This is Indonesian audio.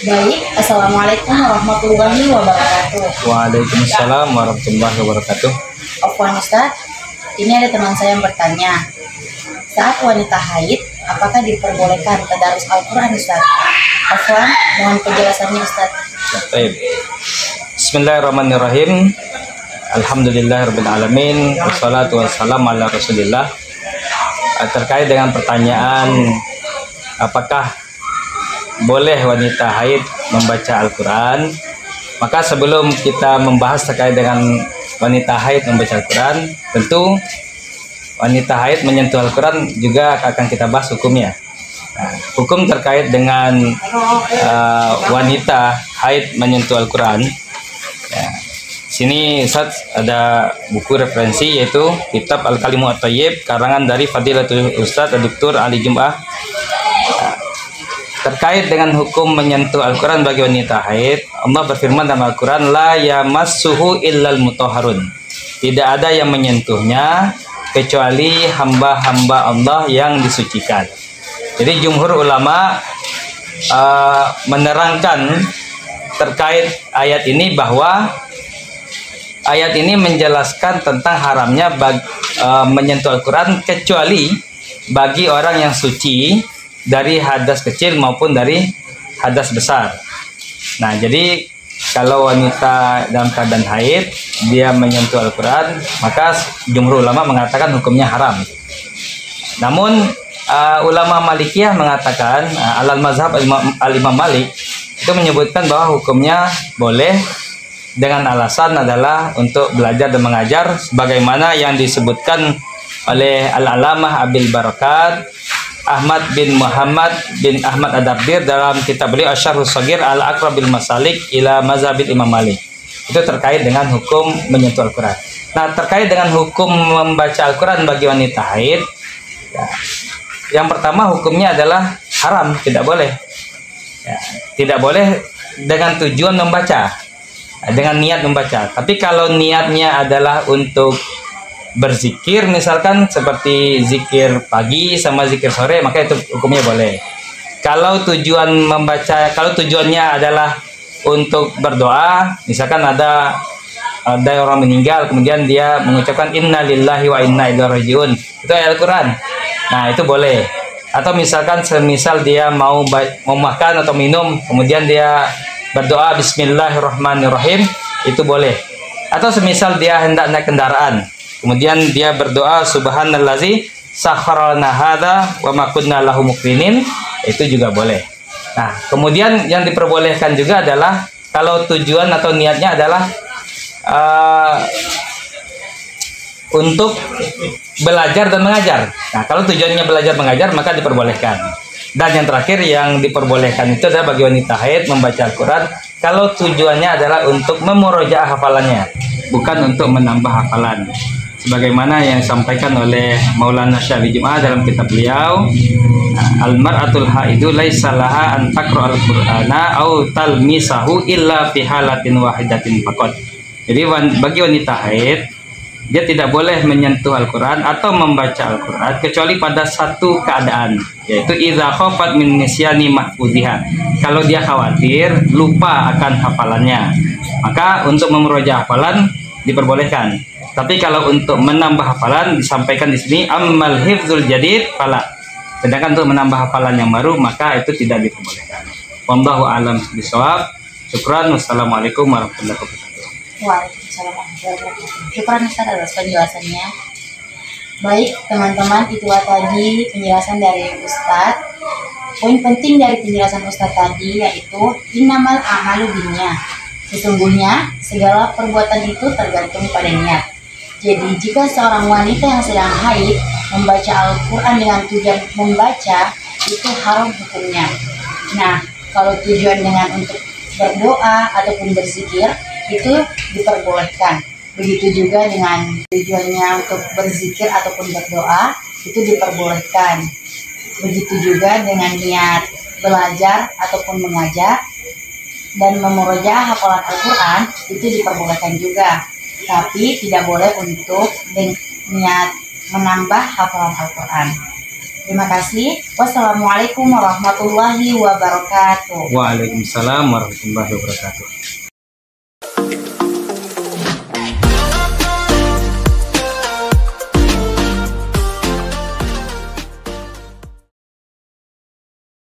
Baik, Assalamualaikum warahmatullahi wabarakatuh. Waalaikumsalam warahmatullahi wabarakatuh. Afwan Ustaz, ini ada teman saya yang bertanya, saat wanita haid, apakah diperbolehkan tadarus Al-Quran Ustaz? Afwan, mohon penjelasannya Ustaz. Baik. Bismillahirrahmanirrahim. Alhamdulillahirrahmanirrahim. Wassalatu wassalamu ala rasulillah. Terkait dengan pertanyaan apakah boleh wanita haid membaca Al-Quran, maka sebelum kita membahas terkait dengan wanita haid membaca Al-Quran, tentu wanita haid menyentuh Al-Quran juga akan kita bahas hukumnya. Nah, hukum terkait dengan wanita haid menyentuh Al-Quran, ya, sini Ustaz ada buku referensi yaitu kitab Al-Kalimu At-Thayyib karangan dari Fadilatul Ustaz Dr. Ali Jum'ah. Terkait dengan hukum menyentuh Al-Quran bagi wanita haid, Allah berfirman dalam Al-Quran, la yamassuhu illal mutahharun. Tidak ada yang menyentuhnya kecuali hamba-hamba Allah yang disucikan. Jadi jumhur ulama menerangkan terkait ayat ini bahwa ayat ini menjelaskan tentang haramnya menyentuh Al-Quran kecuali bagi orang yang suci dari hadas kecil maupun dari hadas besar. Nah, jadi kalau wanita dalam keadaan haid dia menyentuh Al-Quran, maka jumhur ulama mengatakan hukumnya haram. Namun ulama Malikiyah mengatakan alal mazhab al-Imam Malik itu menyebutkan bahwa hukumnya boleh dengan alasan adalah untuk belajar dan mengajar sebagaimana yang disebutkan oleh Al-Alamah Abil Barakat Ahmad bin Muhammad bin Ahmad Ad-Dabbir dalam kitab beliau Asyarhus Shaghir Al-Aqrabil Masalik ila Mazhabil Imam Malik. Itu terkait dengan hukum menyentuh Al-Quran. Nah, terkait dengan hukum membaca Al-Quran bagi wanita haid, ya, yang pertama hukumnya adalah haram, tidak boleh. Ya, tidak boleh dengan tujuan membaca, dengan niat membaca. Tapi kalau niatnya adalah untuk berzikir, misalkan seperti zikir pagi sama zikir sore, maka itu hukumnya boleh. Kalau tujuan membaca, kalau tujuannya adalah untuk berdoa, misalkan ada orang meninggal, kemudian dia mengucapkan inna lillahi wa inna ilaihi rajiun, itu ayat Al-Quran. Nah, itu boleh. Atau misalkan semisal dia mau makan atau minum, kemudian dia berdoa bismillahirrahmanirrahim, itu boleh. Atau semisal dia hendak naik kendaraan, kemudian dia berdoa subhanallazi sakharana hadza wa ma kunna lahu muqrinin, itu juga boleh. Nah, kemudian yang diperbolehkan juga adalah kalau tujuan atau niatnya adalah untuk belajar dan mengajar. Nah, kalau tujuannya belajar mengajar maka diperbolehkan. Dan yang terakhir yang diperbolehkan itu adalah bagi wanita haid membaca Al-Quran kalau tujuannya adalah untuk memurojaah hafalannya, bukan untuk menambah hafalan. Sebagaimana yang disampaikan oleh Maulana Syahli Jum'ah dalam kitab beliau, Al-mar'atul haidu laisa laha an taqra al-Qur'ana aw talmisahu illa fi halatin wahidatin faqat. Jadi bagi wanita haid dia tidak boleh menyentuh Al-Quran atau membaca Al-Quran kecuali pada satu keadaan, yaitu idza khafat min nisyani mahfuziha. Kalau dia khawatir lupa akan hafalannya, maka untuk memurojaah hafalan diperbolehkan. Tapi kalau untuk menambah hafalan disampaikan di sini ammal hifdzul jadid fala. Sedangkan untuk menambah hafalan yang baru maka itu tidak diperbolehkan. Wallahu a'lam bishawab. Syukran. Wassalamualaikum warahmatullahi wabarakatuh. Waalaikumsalam warahmatullahi wabarakatuh. Syukran Ustaz atas penjelasannya. Baik teman-teman, itulah tadi penjelasan dari Ustaz. Poin penting dari penjelasan Ustaz tadi yaitu innamal a'malu binniyat. Sesungguhnya segala perbuatan itu tergantung pada niat. Jadi jika seorang wanita yang sedang haid membaca Al-Quran dengan tujuan membaca, itu haram hukumnya. Nah, kalau tujuan dengan untuk berdoa ataupun berzikir, itu diperbolehkan. Begitu juga dengan tujuannya untuk berzikir ataupun berdoa, itu diperbolehkan. Begitu juga dengan niat belajar ataupun mengajar dan memurojaah hafalan Al-Quran, itu diperbolehkan juga. Tapi tidak boleh untuk niat menambah hafalan Al-Quran. Terima kasih. Wassalamualaikum warahmatullahi wabarakatuh. Waalaikumsalam warahmatullahi wabarakatuh.